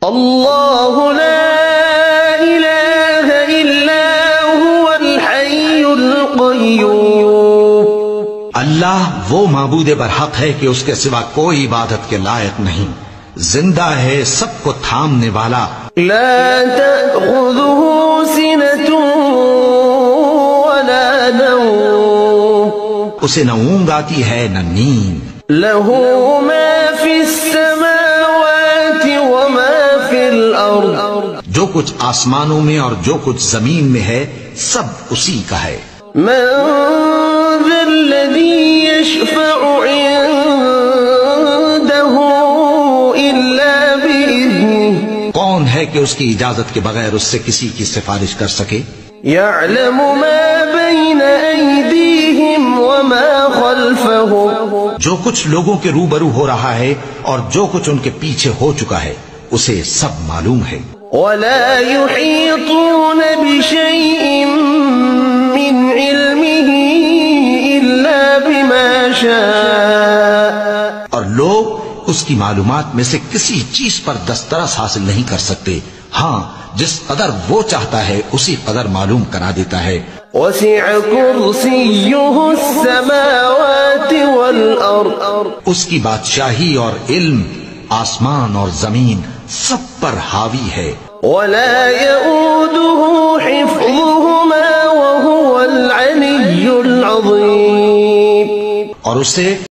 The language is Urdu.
اللہ لا الہ الا هو الحی القیوم، اللہ وہ معبود برحق ہے کہ اس کے سوا کوئی عبادت کے لائق نہیں، زندہ ہے، سب کو تھامنے والا، لا تأخذه سنة ولا نوم، اسے نہ اونگ آتی ہے نہ نیند، له ما في السماوات وما في الأرض، جو کچھ آسمانوں میں اور جو کچھ زمین میں ہے سب اسی کا ہے، من ذا الذي يشفع عنده إلا بإذنه، کون ہے کہ اس کی اجازت کے بغیر اس سے کسی کی سفارش کر سکے، يعلم ما بين أيديهم وما خلفهم، جو کچھ لوگوں کے روبرو ہو رہا ہے اور جو کچھ ان کے پیچھے ہو چکا ہے اسے سب معلوم ہے، ولا يحيطون بشيء من علمه إلا بما شاء، اور لوگ اس کی معلومات میں سے کسی چیز پر دسترس حاصل نہیں کر سکتے، ہاں جس قدر وہ چاہتا ہے اسی قدر معلوم کرا دیتا ہے، وسع كرسيه السماوات والأرض، اس کی بادشاہی اور علم آسمان اور زمین سب پر حاوی ہے، ولا يؤوده حفظهما وهو العلي العظيم، اور اسے